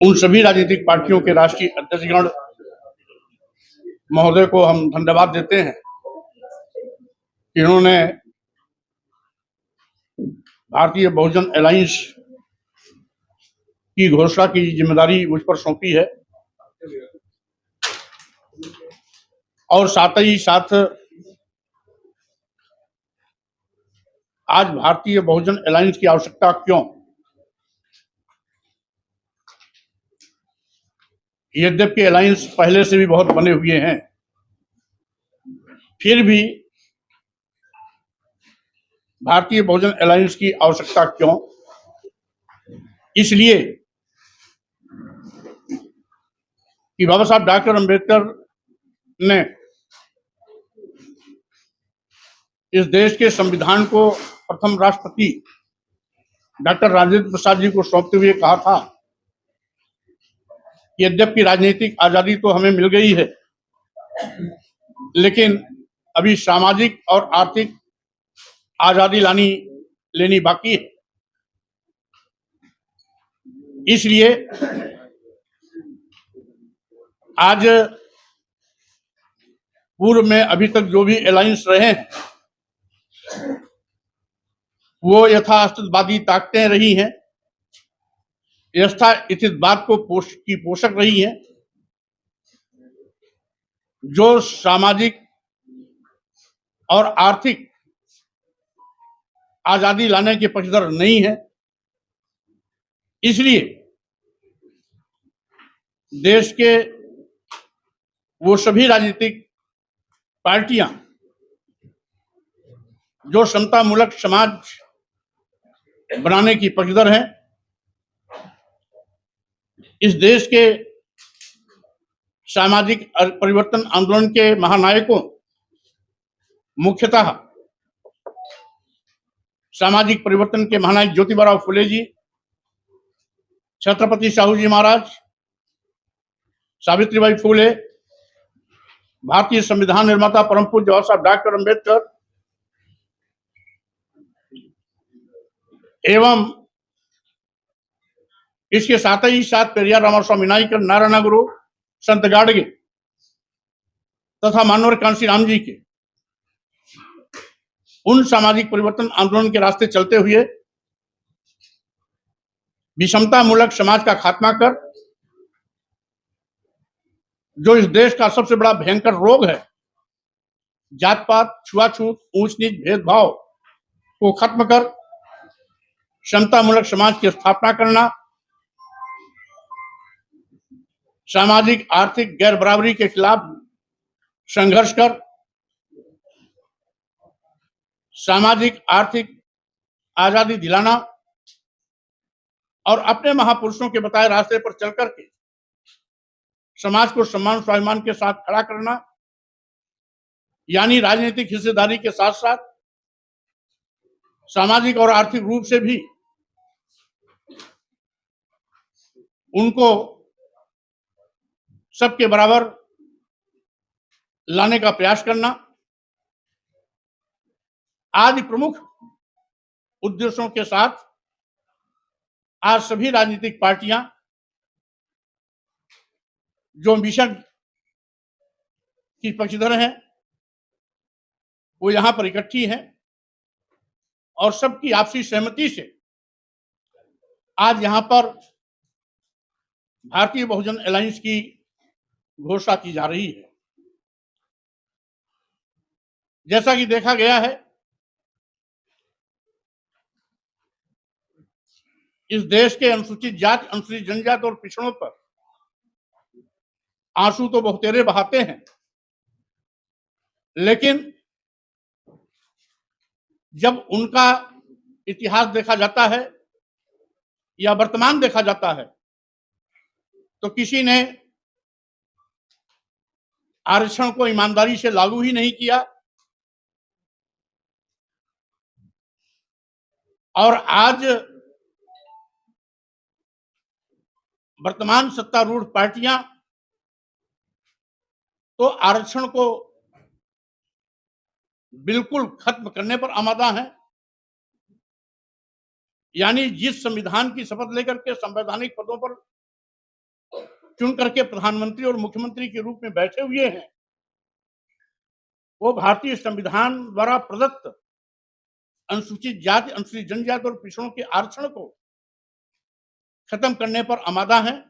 उन सभी राजनीतिक पार्टियों के राष्ट्रीय अध्यक्षगण महोदय को हम धन्यवाद देते हैं कि इन्होंने भारतीय बहुजन अलायंस की घोषणा की जिम्मेदारी मुझ पर सौंपी है और साथ ही साथ आज भारतीय बहुजन अलायंस की आवश्यकता क्यों, यद्यपि अलायंस पहले से भी बहुत बने हुए हैं, फिर भी भारतीय बहुजन अलायंस की आवश्यकता क्यों? इसलिए कि बाबा साहब डॉक्टर अंबेडकर ने इस देश के संविधान को प्रथम राष्ट्रपति डॉक्टर राजेंद्र प्रसाद जी को सौंपते हुए कहा था, यद्यपि राजनीतिक आजादी तो हमें मिल गई है, लेकिन अभी सामाजिक और आर्थिक आजादी लेनी बाकी है। इसलिए आज पूर्व में अभी तक जो भी अलायंस रहे हैं वो यथास्थितवादी ताकतें रही हैं, यथास्थितवाद को पोषक रही हैं, जो सामाजिक और आर्थिक आजादी लाने के पक्षधर नहीं है। इसलिए देश के वो सभी राजनीतिक पार्टियां जो समतामूलक समाज बनाने की पक्षधर हैं, इस देश के सामाजिक परिवर्तन आंदोलन के महानायकों, मुख्यतः सामाजिक परिवर्तन के महानायक ज्योतिबा फुले जी, छत्रपति साहू जी महाराज, सावित्रीबाई फुले, भारतीय संविधान निर्माता परम पूज्य बाबा साहब डॉक्टर अंबेडकर एवं इसके साथ ही साथ पेरियार रामास्वामी नायकर, नारायण गुरु, संत गाडगे तथा मानवर कांसी राम जी के उन सामाजिक परिवर्तन आंदोलन के रास्ते चलते हुए विषमता मूलक समाज का खात्मा कर जो इस देश का सबसे बड़ा भयंकर रोग है, जात पात, छुआछूत, ऊंच नीच, भेदभाव को खत्म कर समता मूलक समाज की स्थापना करना, सामाजिक आर्थिक गैर बराबरी के खिलाफ संघर्ष कर सामाजिक आर्थिक आजादी दिलाना और अपने महापुरुषों के बताए रास्ते पर चल करके समाज को सम्मान स्वाभिमान के साथ खड़ा करना, यानी राजनीतिक हिस्सेदारी के साथ साथ सामाजिक और आर्थिक रूप से भी उनको सबके बराबर लाने का प्रयास करना आदि प्रमुख उद्देश्यों के साथ आज सभी राजनीतिक पार्टियां जो मिशन की पक्षधर हैं वो यहां पर इकट्ठी हैं और सबकी आपसी सहमति से आज यहां पर भारतीय बहुजन अलायंस की घोषणा की जा रही है। जैसा कि देखा गया है, इस देश के अनुसूचित जाति, अनुसूचित जनजाति और पिछड़ों पर आंसू तो बहुतेरे बहाते हैं, लेकिन जब उनका इतिहास देखा जाता है या वर्तमान देखा जाता है तो किसी ने आरक्षण को ईमानदारी से लागू ही नहीं किया और आज वर्तमान सत्तारूढ़ पार्टियां तो आरक्षण को बिल्कुल खत्म करने पर आमादा हैं, यानी जिस संविधान की शपथ लेकर के संवैधानिक पदों पर चुन करके प्रधानमंत्री और मुख्यमंत्री के रूप में बैठे हुए हैं, वो भारतीय संविधान द्वारा प्रदत्त अनुसूचित जाति, अनुसूचित जनजाति और पिछड़ों के आरक्षण को खत्म करने पर आमादा हैं।